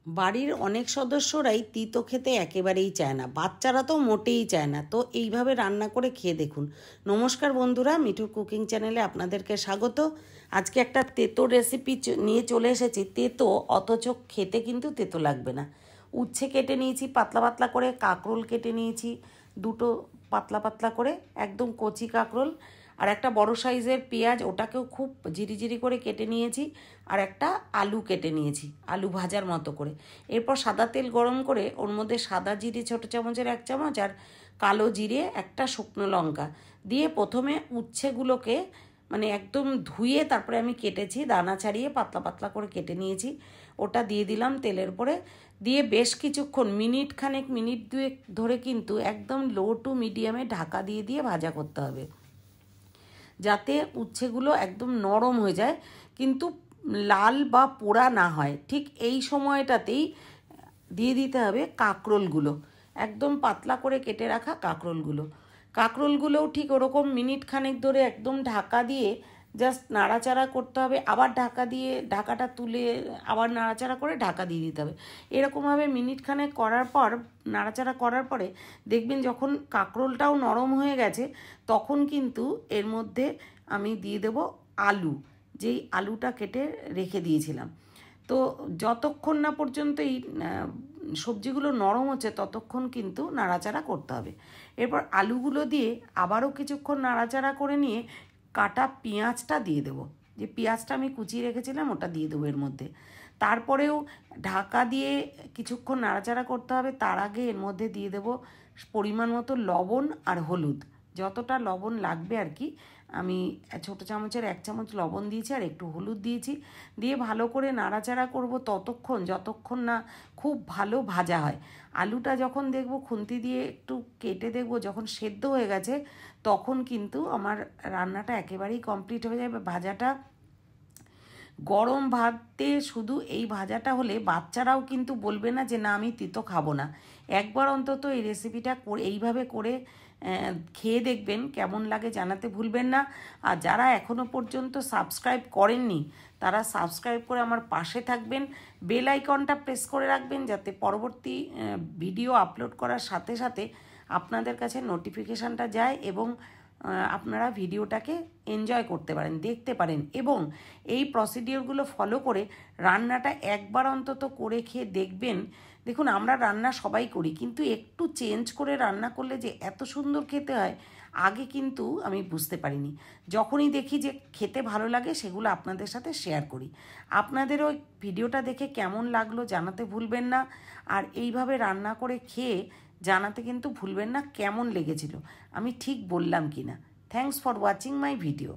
বাড়ির অনেক সদস্যরাই তিতো খেতে একেবারেই চায় না, বাচ্চারা তো মোটেই চায় না। তো এইভাবে রান্না করে খেয়ে দেখুন। নমস্কার বন্ধুরা, মিঠুর কুকিং চ্যানেলে আপনাদেরকে স্বাগত। আজকে একটা তেতো রেসিপি নিয়ে চলে এসেছি। তেতো, অথচ খেতে কিন্তু তেতো লাগবে না। উচ্ছে কেটে নিয়েছি পাতলা পাতলা করে, কাঁকরোল কেটে নিয়েছি দুটো পাতলা পাতলা করে, একদম কচি কাঁকরোল। আর একটা বড় সাইজের পেঁয়াজ, ওটাকেও খুব ঝিরিঝিরি করে কেটে নিয়েছি। আর একটা আলু কেটে নিয়েছি, আলু ভাজার মতো করে। এরপর সাদা তেল গরম করে ওর মধ্যে সাদা জিরে ছোটো চামচের 1 চামচ আর কালো জিরে একটা, শুকনো লঙ্কা দিয়ে প্রথমে উচ্ছেগুলোকে মানে একদম ধুয়ে তারপরে আমি কেটেছি, দানা ছাড়িয়ে পাতলা পাতলা করে কেটে নিয়েছি। ওটা দিয়ে দিলাম তেলের উপরে, দিয়ে বেশ কিছুক্ষণ মিনিট 2 ধরে কিন্তু একদম লো টু মিডিয়ামে ঢাকা দিয়ে দিয়ে ভাজা করতে হবে, যাতে উচ্ছেগুলো একদম নরম হয়ে যায়, কিন্তু লাল বা পোড়া না হয়। ঠিক এই সময়টাতেই দিয়ে দিতে হবে কাঁকরোলগুলো, একদম পাতলা করে কেটে রাখা কাঁকরোলগুলোও ঠিক ওরকম মিনিট ধরে একদম ঢাকা দিয়ে জাস্ট নাড়াচাড়া করতে হবে। আবার ঢাকা দিয়ে ঢাকাটা তুলে আবার নাড়াচাড়া করে ঢাকা দিয়ে দিতে হবে। এরকমভাবে মিনিট করার পর, নাড়াচাড়া করার পরে দেখবেন যখন কাঁকরোলটাও নরম হয়ে গেছে, তখন কিন্তু এর মধ্যে আমি দিয়ে দেব আলু, যেই আলুটা কেটে রেখে দিয়েছিলাম। তো যতক্ষণ না পর্যন্ত এই সবজিগুলো নরম হচ্ছে ততক্ষণ কিন্তু নাড়াচাড়া করতে হবে। এরপর আলুগুলো দিয়ে আবারও কিছুক্ষণ নাড়াচাড়া করে নিয়ে কাটা পেঁয়াজটা দিয়ে দেবো, যে পেঁয়াজটা আমি কুচিয়ে রেখেছিলাম ওটা দিয়ে দেবো এর মধ্যে। তারপরেও ঢাকা দিয়ে কিছুক্ষণ নাড়াচাড়া করতে হবে। তার আগে এর মধ্যে দিয়ে দেবো পরিমাণ মতো লবণ আর হলুদ, যতটা লবণ লাগবে আর কি। আমি ছোটো চামচের 1 চামচ লবণ দিয়েছি আর একটু হলুদ দিয়েছি। দিয়ে ভালো করে নাড়াচাড়া করব ততক্ষণ যতক্ষণ না খুব ভালো ভাজা হয়। আলুটা যখন দেখব খুন্তি দিয়ে একটু কেটে দেখব যখন সেদ্ধ হয়ে গেছে, তখন কিন্তু আমার রান্নাটা একেবারেই কমপ্লিট হয়ে যাবে। ভাজাটা গরম ভাতে শুধু এই ভাজাটা হলে বাচ্চারাও কিন্তু বলবে না যে না আমি তিতো খাবো না। একবার অন্তত এই রেসিপিটা এইভাবে করে খেয়ে দেখবেন, কেমন লাগে জানাতে ভুলবেন না। আর যারা এখনও পর্যন্ত সাবস্ক্রাইব করেননি, তারা সাবস্ক্রাইব করে আমার পাশে থাকবেন, বেল আইকনটা প্রেস করে রাখবেন, যাতে পরবর্তী ভিডিও আপলোড করার সাথে সাথে আপনাদের কাছে নোটিফিকেশানটা যায় এবং আপনারা ভিডিওটাকে এনজয় করতে পারেন, দেখতে পারেন। এবং এই প্রসিডিওরগুলো ফলো করে রান্নাটা একবার অন্তত করে খেয়ে দেখবেন। দেখুন, আমরা রান্না সবাই করি, কিন্তু একটু চেঞ্জ করে রান্না করলে যে এত সুন্দর খেতে হয়, আগে কিন্তু আমি বুঝতে পারিনি। যখনই দেখি যে খেতে ভালো লাগে, সেগুলো আপনাদের সাথে শেয়ার করি। আপনাদেরও ভিডিওটা দেখে কেমন লাগলো জানাতে ভুলবেন না। আর এইভাবে রান্না করে খেয়ে জানাতে কিন্তু ভুলবেন না কেমন লেগেছিল, আমি ঠিক বললাম কি না। Thanks for watching my video.